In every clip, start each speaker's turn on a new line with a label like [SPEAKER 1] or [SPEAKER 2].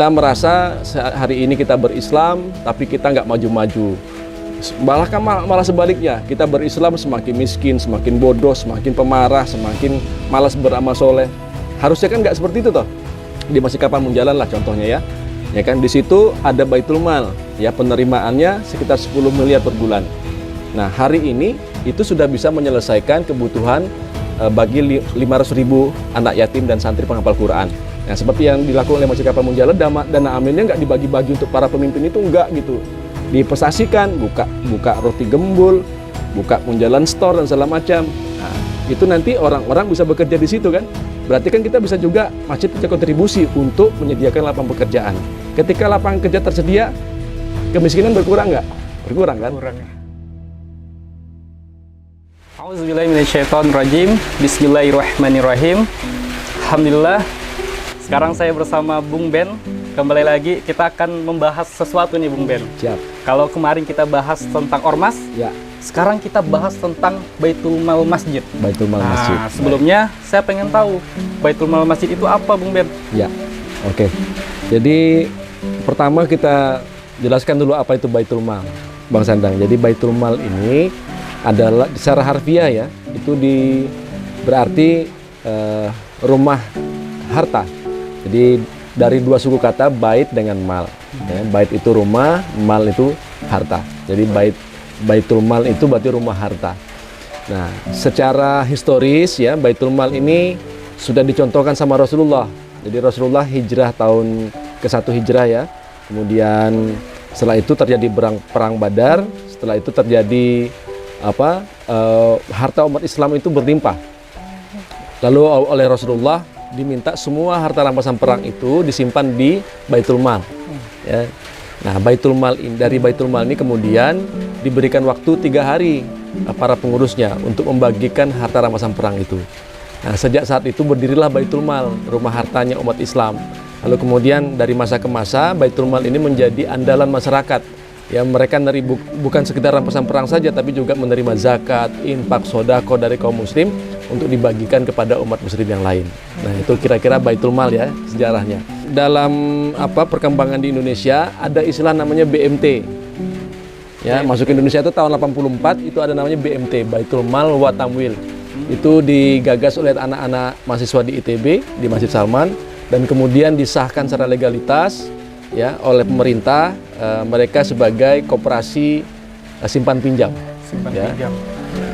[SPEAKER 1] kita merasa hari ini kita berislam, tapi kita nggak maju-maju. Malah sebaliknya, kita berislam semakin miskin, semakin bodoh, semakin pemarah, semakin malas beramal soleh. Harusnya kan nggak seperti itu toh. Di Masjid Kapal Munjalan lah contohnya ya. Ya kan, di situ ada Baitul Mal, ya penerimaannya sekitar 10 miliar per bulan. Nah, hari ini itu sudah bisa menyelesaikan kebutuhan bagi 500.000 anak yatim dan santri penghafal Quran. Nah, seperti yang dilakukan oleh Masjid Kapal Munjalan, dana aminnya nggak dibagi-bagi untuk para pemimpin itu, enggak gitu. Diinvestasikan, buka roti gembul, buka Munjalan store dan segala macam. Nah, itu nanti orang-orang bisa bekerja di situ kan. Berarti kan kita bisa juga masjid punya kontribusi untuk menyediakan lapangan pekerjaan. Ketika lapangan kerja tersedia, kemiskinan berkurang nggak? Berkurang kan?
[SPEAKER 2] Kurang. Auzubillahiminasyaitonirrajim. Bismillahirrahmanirrahim. Alhamdulillah. Sekarang saya bersama Bung Ben. Kembali lagi kita akan membahas sesuatu nih Bung Ben.
[SPEAKER 1] Siap.
[SPEAKER 2] Kalau kemarin kita bahas tentang ormas,
[SPEAKER 1] Ya.
[SPEAKER 2] sekarang kita bahas tentang Baitul Mal Masjid.
[SPEAKER 1] Baitul Mal Masjid.
[SPEAKER 2] Nah, sebelumnya saya pengen tahu Baitul Mal Masjid itu apa Bung Ben?
[SPEAKER 1] Ya. Oke. Jadi pertama kita jelaskan dulu apa itu Baitul Mal, Bang Sandang. Jadi Baitul Mal ini adalah secara harfiah ya, itu berarti rumah harta. Jadi dari dua suku kata bait dengan mal. Ya, bait itu rumah, mal itu harta. Jadi Baitul Mal itu berarti rumah harta. Nah, secara historis ya, Baitul Mal ini sudah dicontohkan sama Rasulullah. Jadi Rasulullah hijrah tahun ke-1 hijrah ya. Kemudian setelah itu terjadi perang Badar. Setelah itu terjadi harta umat Islam itu berlimpah. Lalu oleh Rasulullah diminta semua harta rampasan perang itu disimpan di Baitul Mal. Ya. Nah, dari Baitul Mal ini kemudian diberikan waktu 3 hari para pengurusnya untuk membagikan harta rampasan perang itu. Nah, sejak saat itu berdirilah Baitul Mal, rumah hartanya umat Islam. Lalu kemudian dari masa ke masa Baitul Mal ini menjadi andalan masyarakat. Ya, mereka bukan sekedar rampasan perang saja, tapi juga menerima zakat, infak, sodako dari kaum muslim untuk dibagikan kepada umat muslim yang lain. Nah, itu kira-kira Baitul Mal ya sejarahnya. Dalam perkembangan di Indonesia ada istilah namanya BMT. Ya, masuk Indonesia itu tahun 84 itu ada namanya BMT, Baitul Mal wa Tamwil. Itu digagas oleh anak-anak mahasiswa di ITB, di Masjid Salman, dan kemudian disahkan secara legalitas ya oleh pemerintah, mereka sebagai koperasi simpan pinjam. Pinjam.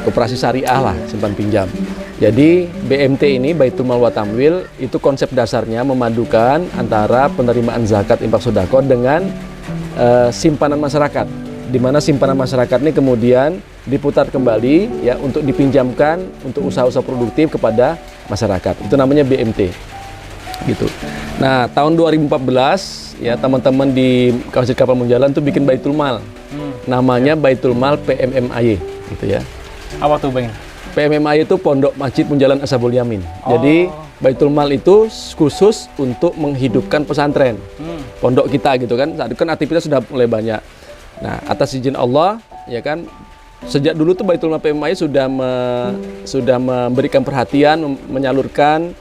[SPEAKER 1] Koperasi syariah lah, simpan pinjam. Jadi BMT ini Baitul Mal wa Tamwil itu konsep dasarnya memadukan antara penerimaan zakat infak sedekah dengan simpanan masyarakat, di mana simpanan masyarakat ini kemudian diputar kembali ya untuk dipinjamkan untuk usaha-usaha produktif kepada masyarakat. Itu namanya BMT. Gitu. Nah, tahun 2014 ya teman-teman di Masjid Kapal Munjalan tuh bikin Baitul Mal. Namanya Baitul Mal PMMAY gitu ya.
[SPEAKER 2] Apa tuh Bang?
[SPEAKER 1] PMMAY itu Pondok Masjid Munjalan Ashabul Yamin. Jadi Baitul Mal itu khusus untuk menghidupkan pesantren. Pondok kita gitu kan. Saat itu kan aktivitas sudah mulai banyak. Nah, atas izin Allah ya kan, sejak dulu tuh Baitul Mal PMMAY sudah memberikan perhatian, menyalurkan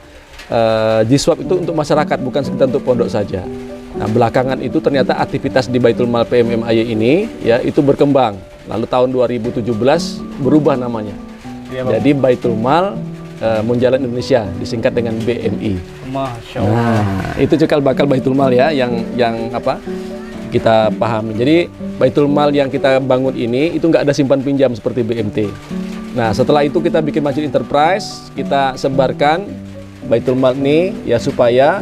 [SPEAKER 1] jiswab itu untuk masyarakat, bukan sekedar untuk pondok saja. Nah, belakangan itu ternyata aktivitas di Baitul Mal PMMAY ini ya itu berkembang. Lalu tahun 2017 berubah namanya. Ya, jadi Baitul Mal Munjalan Indonesia disingkat dengan BMI.
[SPEAKER 2] Masya Allah.
[SPEAKER 1] Nah, itu cikal bakal Baitul Mal ya yang kita pahami. Jadi Baitul Mal yang kita bangun ini itu nggak ada simpan pinjam seperti BMT. Nah, setelah itu kita bikin Masjid Enterprise, kita sebarkan Baitul Mal ini ya supaya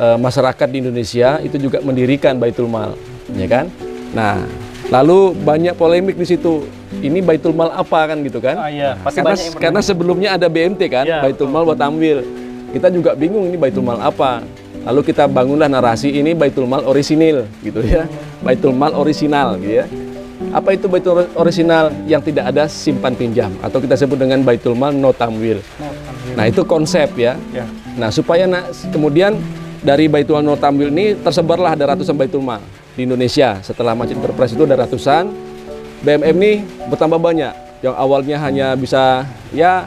[SPEAKER 1] masyarakat di Indonesia itu juga mendirikan Baitul Mal, ya kan? Nah, lalu banyak polemik di situ. Ini Baitul Mal apa kan gitu kan?
[SPEAKER 2] Iya.
[SPEAKER 1] Karena sebelumnya ada BMT kan,
[SPEAKER 2] ya,
[SPEAKER 1] Baitul Mal wa Tamwil. Kita juga bingung ini Baitul Mal apa. Lalu kita bangunlah narasi ini Baitul Mal orisinil gitu ya. Baitul Mal orisinal gitu ya. Apa itu Baitul orisinal yang tidak ada simpan pinjam atau kita sebut dengan Baitul Mal no Tamwil. Nah, itu konsep ya. Nah, supaya kemudian dari Baitul Mal no Tamwil ini tersebarlah ada ratusan Baitul Mal di Indonesia. Setelah Masjid Enterprise itu ada ratusan. BMM ini bertambah banyak. Yang awalnya hanya bisa ya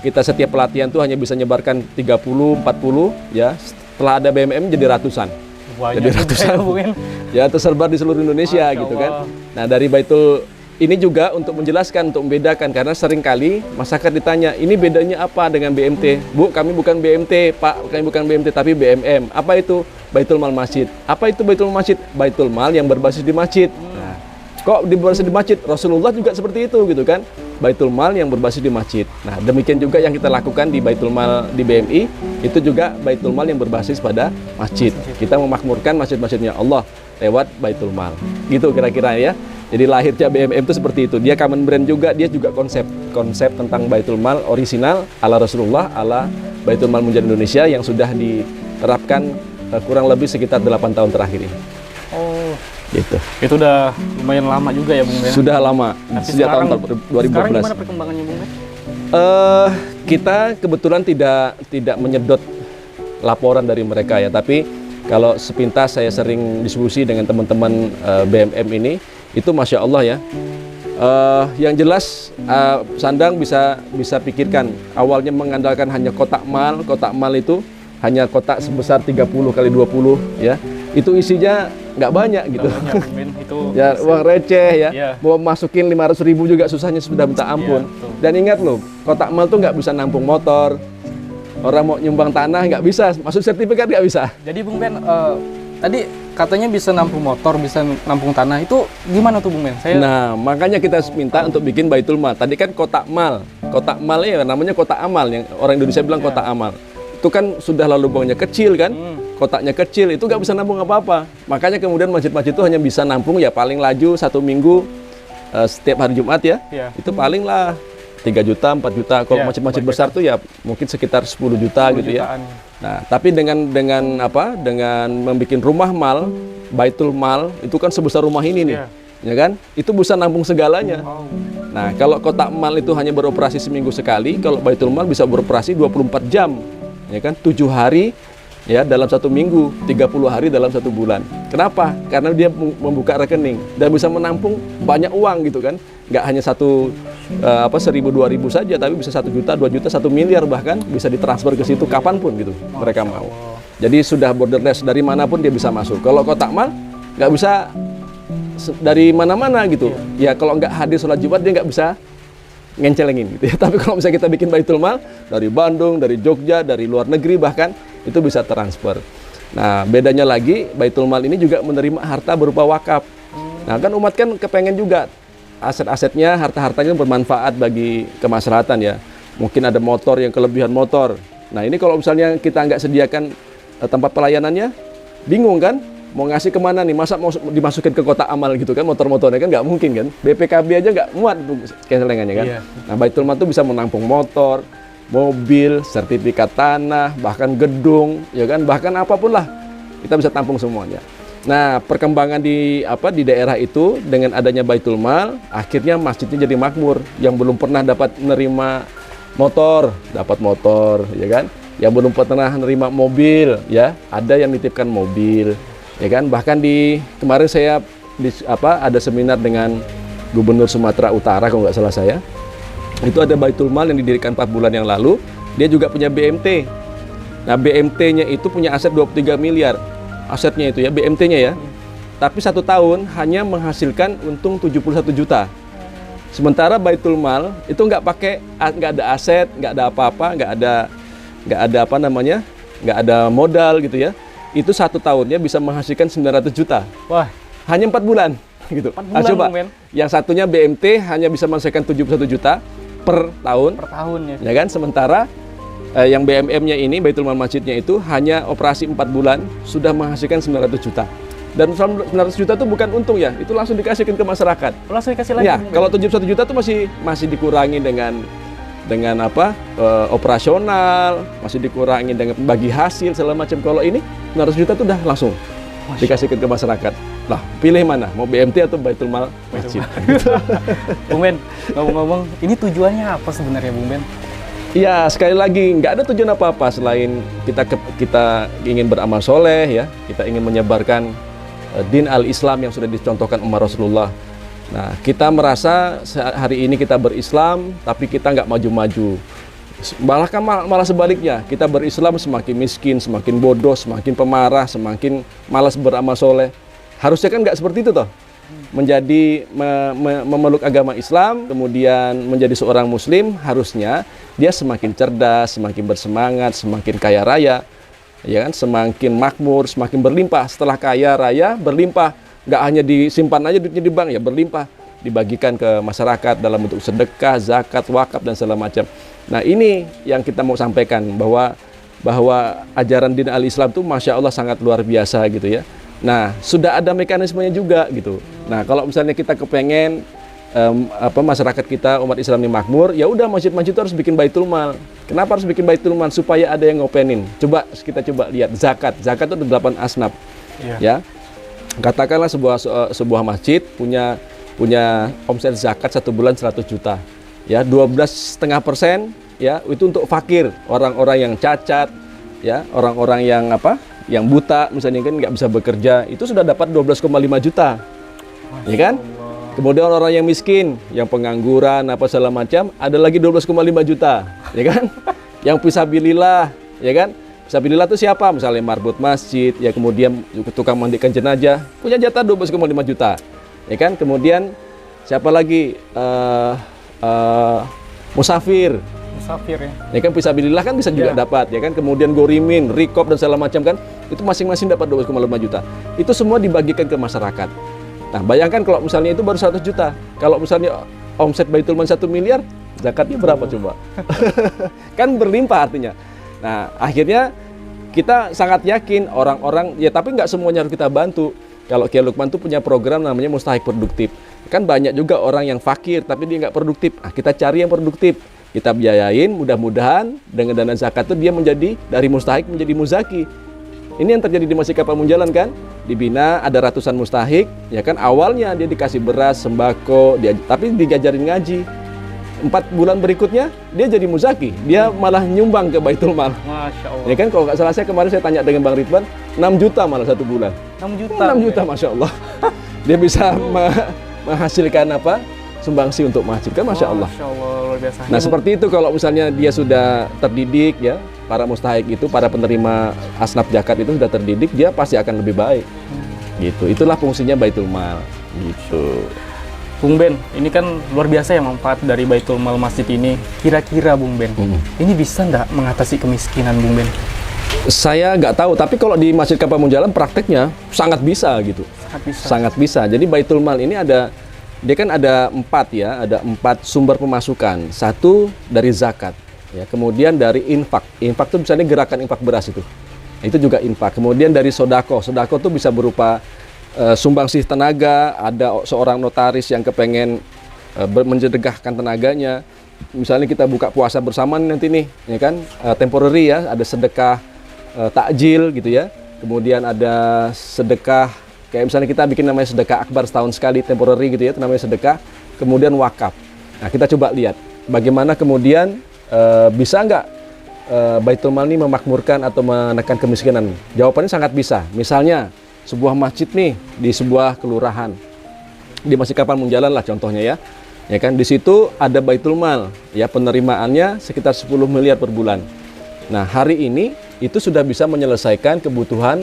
[SPEAKER 1] kita setiap pelatihan tuh hanya bisa nyebarkan 30, 40 ya. Setelah ada BMM jadi ratusan.
[SPEAKER 2] Banyak
[SPEAKER 1] Jadi
[SPEAKER 2] juga
[SPEAKER 1] ratusan.
[SPEAKER 2] ya, Bung Ben.
[SPEAKER 1] Ya tersebar di seluruh Indonesia
[SPEAKER 2] Masya
[SPEAKER 1] gitu kan.
[SPEAKER 2] Allah.
[SPEAKER 1] Nah dari Baitul ini juga untuk menjelaskan, untuk membedakan, karena seringkali masyarakat ditanya, ini bedanya apa dengan BMT? Bu, kami bukan BMT, Pak, kami bukan BMT, tapi BMM. Apa itu? Baitul Mal Masjid. Apa itu Baitul Mal Masjid? Baitul Mal yang berbasis di masjid. Nah, kok berbasis di masjid? Rasulullah juga seperti itu gitu kan. Baitul Mal yang berbasis di masjid. Nah, demikian juga yang kita lakukan di Baitul Mal di BMI, itu juga Baitul Mal yang berbasis pada masjid. Kita memakmurkan masjid-masjidnya Allah lewat Baitul Mal. Gitu kira-kira ya. Jadi lahirnya BMM itu seperti itu. Dia common brand juga, dia juga konsep tentang Baitul Mal orisinal ala Rasulullah, ala Baitul Mal Munjid Indonesia yang sudah diterapkan kurang lebih sekitar 8 tahun terakhir ini.
[SPEAKER 2] Oh,
[SPEAKER 1] Gitu.
[SPEAKER 2] itu udah lumayan lama juga ya, Bung Ben.
[SPEAKER 1] Sudah lama,
[SPEAKER 2] Tapi
[SPEAKER 1] sejak tahun
[SPEAKER 2] sekarang
[SPEAKER 1] 2012.
[SPEAKER 2] gimana perkembangannya, Bung Ben?
[SPEAKER 1] Kita kebetulan tidak menyedot laporan dari mereka ya, tapi kalau sepintas saya sering diskusi dengan teman-teman BMM ini, itu Masya Allah ya. Yang jelas Sandang bisa pikirkan, awalnya mengandalkan hanya kotak mal itu hanya kotak sebesar 30 kali 20 ya. Itu isinya nggak banyak gitu.
[SPEAKER 2] Nggak banyak, Bung Ben. Itu
[SPEAKER 1] Ya uang receh ya,
[SPEAKER 2] Iya.
[SPEAKER 1] mau masukin 500.000 juga susahnya sudah minta ampun.
[SPEAKER 2] Iya, betul.
[SPEAKER 1] Dan ingat loh, kotak mal tuh nggak bisa nampung motor, orang mau nyumbang tanah nggak bisa, masuk sertifikat nggak bisa.
[SPEAKER 2] Jadi Bung Ben, tadi katanya bisa nampung motor, bisa nampung tanah. Itu gimana tuh, Bung Ben?
[SPEAKER 1] Nah makanya kita minta untuk bikin Baitul Mal. Tadi kan kotak mal ya namanya kotak amal, yang orang Indonesia bilang kotak amal. Itu kan sudah lalu lubangnya kecil kan, kotaknya kecil, itu nggak bisa nampung apa-apa. Makanya kemudian masjid-masjid itu hanya bisa nampung ya paling laju 1 minggu setiap hari Jumat ya.
[SPEAKER 2] Iya.
[SPEAKER 1] Itu paling lah 3 juta, 4 juta. Kalau
[SPEAKER 2] Iya,
[SPEAKER 1] masjid-masjid besar tuh ya mungkin sekitar 10 juta gitu ya.
[SPEAKER 2] jutaan.
[SPEAKER 1] Nah, tapi dengan membuat rumah mal, Baitul Mal itu kan sebesar rumah ini nih.
[SPEAKER 2] Iya.
[SPEAKER 1] Ya kan? Itu bisa nampung segalanya.
[SPEAKER 2] Wow.
[SPEAKER 1] Nah, kalau kotak mal itu hanya beroperasi seminggu sekali, kalau Baitul Mal bisa beroperasi 24 jam. Ya kan? 7 hari ya dalam 1 minggu, 30 hari dalam 1 bulan. Kenapa? Karena dia membuka rekening dan bisa menampung banyak uang gitu kan. Nggak hanya 1.000-2.000 saja, tapi bisa 1 juta, 2 juta, 1 miliar bahkan bisa ditransfer ke situ kapanpun gitu mereka mau. Jadi sudah borderless, dari manapun dia bisa masuk. Kalau kotak mal nggak bisa dari mana-mana gitu. Ya kalau nggak hadir sholat Jumat dia nggak bisa ngencelengin gitu ya. Tapi kalau misalnya kita bikin Baitul Mal dari Bandung, dari Jogja, dari luar negeri bahkan itu bisa transfer. Nah bedanya lagi Baitul Mal ini juga menerima harta berupa wakaf. Nah kan umat kan kepengen juga aset-asetnya, harta-hartanya bermanfaat bagi kemaslahatan ya. Mungkin ada motor yang kelebihan motor. Nah ini kalau misalnya kita nggak sediakan tempat pelayanannya, bingung kan? Mau ngasih kemana nih? Masa mau dimasukin ke kotak amal gitu kan? Motor-motornya kan nggak mungkin kan? BPKB aja nggak muat keselengannya kan?
[SPEAKER 2] Iya.
[SPEAKER 1] Nah Baitul Mal itu bisa menampung motor, mobil, sertifikat tanah, bahkan gedung, ya kan? Bahkan apapun lah kita bisa tampung semuanya. Nah perkembangan di daerah itu dengan adanya Baitul Mal, akhirnya masjidnya jadi makmur. Yang belum pernah dapat menerima motor, dapat motor, ya kan? Yang belum pernah menerima mobil, ya ada yang nitipkan mobil. Ya kan, bahkan kemarin saya ada seminar dengan Gubernur Sumatera Utara kalau nggak salah saya, itu ada Baitul Mal yang didirikan 4 bulan yang lalu. Dia juga punya BMT. Nah BMT-nya itu punya aset 23 miliar asetnya itu ya, BMT-nya ya, tapi 1 tahun hanya menghasilkan untung 71 juta. Sementara Baitul Mal itu nggak ada aset, nggak ada apa-apa, nggak ada modal gitu ya. Itu 1 tahunnya bisa menghasilkan 900 juta.
[SPEAKER 2] Wah,
[SPEAKER 1] Hanya 4 bulan gitu.
[SPEAKER 2] 4 bulan,
[SPEAKER 1] Coba,
[SPEAKER 2] Bung Ben.
[SPEAKER 1] yang satunya BMT hanya bisa menghasilkan 71 juta per tahun,
[SPEAKER 2] per tahun ya.
[SPEAKER 1] ya kan? Sementara yang BMM-nya ini, Baitul Mal Masjidnya itu hanya operasi 4 bulan sudah menghasilkan 900 juta. Dan 900 juta itu bukan untung ya, itu langsung dikasihkan ke masyarakat.
[SPEAKER 2] Langsung dikasih lagi.
[SPEAKER 1] Ya,
[SPEAKER 2] Bung Ben.
[SPEAKER 1] kalau 71 juta itu masih dikurangi dengan operasional, masih dikurangi dengan bagi hasil segala macam. Kalau ini 900 juta itu udah langsung dikasihkan ke masyarakat. Lah, pilih mana? Mau BMT atau Baitul Mal Masjid?
[SPEAKER 2] Bung Ben, ngomong-ngomong, ini tujuannya apa sebenarnya, Bung Ben?
[SPEAKER 1] Iya, sekali lagi nggak ada tujuan apa-apa selain kita ingin beramal soleh ya, kita ingin menyebarkan din al-Islam yang sudah dicontohkan Umar Rasulullah. Nah, kita merasa hari ini kita berislam, tapi kita nggak maju-maju. Malah sebaliknya, kita berislam semakin miskin, semakin bodoh, semakin pemarah, semakin malas beramal soleh. Harusnya kan nggak seperti itu toh. Memeluk agama Islam, kemudian menjadi seorang muslim, harusnya dia semakin cerdas, semakin bersemangat, semakin kaya raya, ya kan, semakin makmur, semakin berlimpah. Setelah kaya raya, berlimpah, nggak hanya disimpan aja duitnya di bank, ya berlimpah, dibagikan ke masyarakat dalam bentuk sedekah, zakat, wakaf dan segala macam. Nah, ini yang kita mau sampaikan, bahwa ajaran din al-Islam itu Masya Allah sangat luar biasa gitu ya. Nah, sudah ada mekanismenya juga gitu. Nah, kalau misalnya kita kepengen masyarakat kita, umat Islam ini makmur, ya udah masjid-masjid itu harus bikin baitul mal. Kenapa harus bikin baitul mal? Supaya ada yang ngopenin. Kita coba lihat zakat. Zakat itu ada 8 asnaf. Ya. Katakanlah sebuah masjid punya omset zakat 1 bulan 100 juta. Ya, 12,5% ya itu untuk fakir, orang-orang yang cacat, ya, orang-orang yang buta misalnya kan nggak bisa bekerja, itu sudah dapat 12,5 juta. Ya kan? Kemudian orang yang miskin, yang pengangguran apa segala macam, ada lagi 12,5 juta, ya kan? Yang fisabilillah, ya kan? Fisabilillah itu siapa? Misalnya marbot masjid, ya, kemudian tukang mandikan jenazah, punya jatah 12,5 juta. Ya kan? Kemudian siapa lagi? Musafir ya. Ya kan, fisabilillah kan bisa juga dapat, ya kan. Kemudian gorimin, rikop dan segala macam kan, itu masing-masing dapat 12,5 juta. Itu semua dibagikan ke masyarakat. Nah, bayangkan kalau misalnya itu baru 100 juta. Kalau misalnya omset Baitul Mal 1 miliar, zakatnya berapa coba? Kan berlimpah artinya. Nah, akhirnya kita sangat yakin orang-orang, ya tapi nggak semuanya harus kita bantu. Kalau Kiai Lukman tuh punya program namanya Mustahik Produktif. Kan banyak juga orang yang fakir tapi dia nggak produktif. Kita cari yang produktif. Kita biayain, mudah-mudahan dengan dana zakat itu dia menjadi dari mustahik menjadi muzaki. Ini yang terjadi di Masjid Kapal Munjalan kan? Dibina ada ratusan mustahik, ya kan, awalnya dia dikasih beras, sembako, tapi diajarin ngaji. 4 bulan berikutnya dia jadi muzaki, dia malah nyumbang ke Baitul Mal.
[SPEAKER 2] Masya Allah.
[SPEAKER 1] Ya kan, kalau nggak salah kemarin saya tanya dengan Bang Ridwan, 6 juta malah 1 bulan.
[SPEAKER 2] 6 juta.
[SPEAKER 1] 6 juta, Masya Allah. Dia bisa menghasilkan sumbangsi untuk masjid kan, Masya Allah.
[SPEAKER 2] Masya Allah, luar biasa.
[SPEAKER 1] Nah, seperti itu kalau misalnya dia sudah terdidik, ya, para mustahik itu, para penerima asnaf zakat itu sudah terdidik, dia pasti akan lebih baik. Gitu. Itulah fungsinya Baitul Mal. Gitu.
[SPEAKER 2] Bung Ben, ini kan luar biasa ya manfaat dari Baitul Mal masjid ini. Kira-kira Bung Ben, ini bisa nggak mengatasi kemiskinan Bung Ben?
[SPEAKER 1] Saya nggak tahu, tapi kalau di Masjid Kapal Munjalan prakteknya sangat bisa gitu. Sangat bisa. Jadi Baitul Mal ini dia kan ada 4 ya, ada 4 sumber pemasukan. 1 dari zakat, ya, kemudian dari infak. Infak itu misalnya gerakan infak beras itu juga infak. Kemudian dari sodako itu bisa berupa sumbangsih tenaga. Ada seorang notaris yang kepengen menjedekahkan tenaganya. Misalnya kita buka puasa bersama nanti nih, ya kan, temporary ya, ada sedekah takjil gitu ya. Kemudian ada sedekah, kayak misalnya kita bikin namanya sedekah akbar setahun sekali, temporary gitu ya, itu namanya sedekah. Kemudian wakaf. Nah, kita coba lihat bagaimana kemudian bisa nggak Baitul Mal ini memakmurkan atau menekan kemiskinan. Jawabannya sangat bisa. Misalnya sebuah masjid nih di sebuah kelurahan, di Masjid Kapal Munjalan lah contohnya ya kan, di situ ada Baitul Mal, ya, penerimaannya sekitar 10 miliar per bulan. Nah, hari ini itu sudah bisa menyelesaikan kebutuhan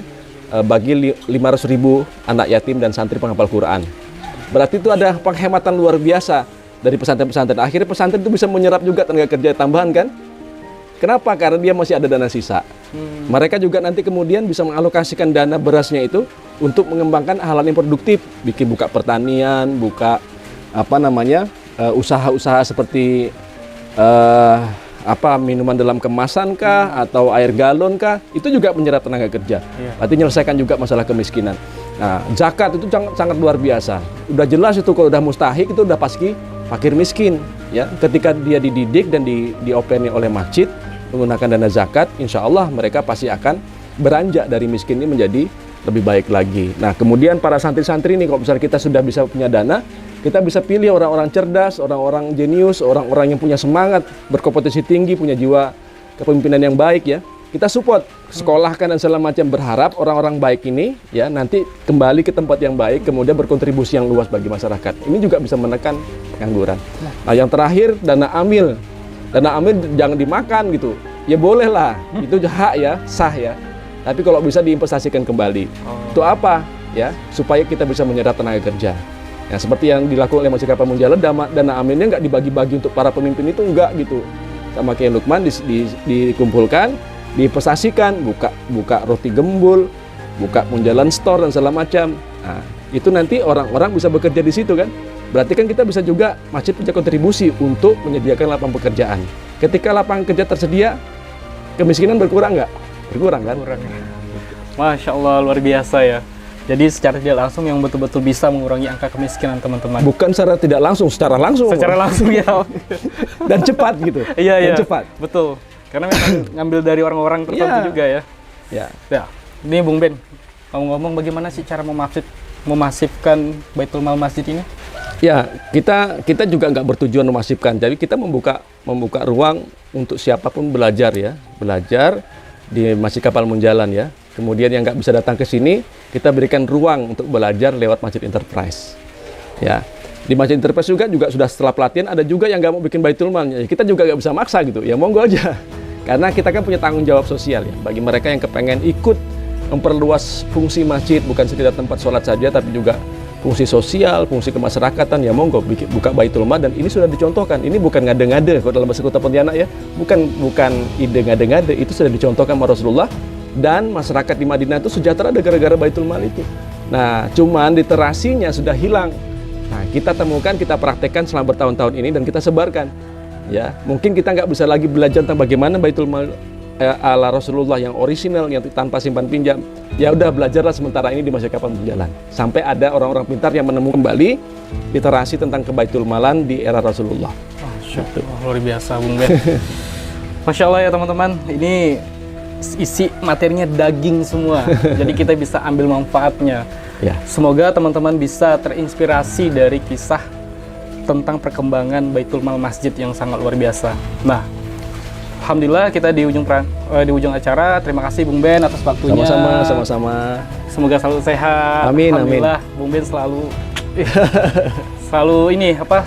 [SPEAKER 1] bagi 500.000 anak yatim dan santri penghafal Quran. Berarti itu ada penghematan luar biasa dari pesantren-pesantren. Akhirnya pesantren itu bisa menyerap juga tenaga kerja tambahan kan? Kenapa? Karena dia masih ada dana sisa. Mereka juga nanti kemudian bisa mengalokasikan dana berasnya itu untuk mengembangkan hal-hal yang produktif, buka pertanian, buka usaha-usaha seperti minuman dalam kemasan kah, atau air galon kah, itu juga menyerap tenaga kerja. Berarti menyelesaikan juga masalah kemiskinan. Nah, zakat itu sangat luar biasa. Udah jelas itu kalau udah mustahik itu udah pasti fakir miskin, ya. Ketika dia dididik dan diopeni oleh masjid menggunakan dana zakat, insya Allah mereka pasti akan beranjak dari miskin ini menjadi lebih baik lagi. Nah, kemudian para santri-santri ini, kalau misalnya kita sudah bisa punya dana, kita bisa pilih orang-orang cerdas, orang-orang jenius, orang-orang yang punya semangat, berkompetensi tinggi, punya jiwa kepemimpinan yang baik, ya. Kita support, sekolahkan dan segala macam, berharap orang-orang baik ini ya nanti kembali ke tempat yang baik, kemudian berkontribusi yang luas bagi masyarakat. Ini juga bisa menekan pengangguran. Nah, yang terakhir, dana amil. dana amin jangan dimakan gitu. Ya boleh lah, itu hak ya, sah ya. Tapi kalau bisa diinvestasikan kembali. Itu apa? Ya, supaya kita bisa menyerap tenaga kerja. Ya, seperti yang dilakukan oleh Masjid Kapal Munjalan, dana aminnya nggak dibagi-bagi untuk para pemimpin itu, enggak gitu. Sama Kiai Lukman dikumpulkan, diinvestasikan, buka roti gembul, buka Munjalan store dan segala macam. Nah, itu nanti orang-orang bisa bekerja di situ kan. Berarti kan kita bisa juga masjid punya kontribusi untuk menyediakan lapangan pekerjaan. Ketika lapangan kerja tersedia, kemiskinan berkurang nggak? Berkurang kan?
[SPEAKER 2] Kurang. Masya Allah, luar biasa ya. Jadi secara tidak langsung yang betul-betul bisa mengurangi angka kemiskinan teman-teman.
[SPEAKER 1] Bukan secara tidak langsung, secara langsung.
[SPEAKER 2] Secara langsung ya.
[SPEAKER 1] Dan cepat gitu.
[SPEAKER 2] Iya, iya.
[SPEAKER 1] Dan cepat.
[SPEAKER 2] Betul. Karena memang ngambil dari orang-orang tertentu
[SPEAKER 1] Iya.
[SPEAKER 2] juga ya.
[SPEAKER 1] Ya.
[SPEAKER 2] Ya. Ini Bung Ben, ngomong-ngomong bagaimana sih cara memasifkan Baitul Mal Masjid ini?
[SPEAKER 1] Ya, kita juga nggak bertujuan memasifkan. Jadi kita membuka ruang untuk siapapun belajar ya, belajar di Masjid Kapal Munjalan ya. Kemudian yang nggak bisa datang ke sini, kita berikan ruang untuk belajar lewat Masjid Enterprise. Ya, di Masjid Enterprise juga sudah setelah pelatihan ada juga yang nggak mau bikin Baitul Mal. Ya, kita juga nggak bisa maksa gitu. Ya monggo aja. Karena kita kan punya tanggung jawab sosial ya. Bagi mereka yang kepengen ikut memperluas fungsi masjid, bukan sekedar tempat sholat saja, tapi juga fungsi sosial, fungsi kemasyarakatan, ya monggo buka Baitul Mal. Dan ini sudah dicontohkan. Ini bukan ngade-ngade kalau dalam bahasa Kota Pontianak ya, bukan ide ngade-ngade, itu sudah dicontohkan sama Rasulullah. Dan masyarakat di Madinah itu sejahtera gara-gara Baitul Mal itu. Nah, cuman literasinya sudah hilang. Nah, kita temukan, kita praktekkan selama bertahun-tahun ini dan kita sebarkan. Ya, mungkin kita nggak bisa lagi belajar tentang bagaimana Baitul Mal ala Rasulullah yang orisinal, yang tanpa simpan pinjam. Ya udah, belajarlah sementara ini di Masjid Kapal Munjalan. Sampai ada orang-orang pintar yang menemukan kembali literasi tentang Baitul Malan di era Rasulullah.
[SPEAKER 2] Masya Allah, luar biasa Bung Ben. Masya Allah ya teman-teman, ini isi materinya daging semua. Jadi kita bisa ambil manfaatnya.
[SPEAKER 1] Ya.
[SPEAKER 2] Semoga teman-teman bisa terinspirasi dari kisah tentang perkembangan Baitul Mal Masjid yang sangat luar biasa. Nah, alhamdulillah kita di ujung acara. Terima kasih Bung Ben atas waktunya.
[SPEAKER 1] Sama-sama.
[SPEAKER 2] Semoga selalu sehat.
[SPEAKER 1] Amin,
[SPEAKER 2] alhamdulillah, amin. Bung Ben selalu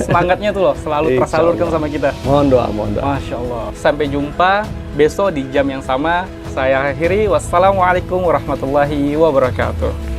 [SPEAKER 2] semangatnya tuh loh, selalu tersalurkan sama kita.
[SPEAKER 1] Mohon doa.
[SPEAKER 2] Masya Allah. Sampai jumpa besok di jam yang sama. Saya akhiri. Wassalamualaikum warahmatullahi wabarakatuh.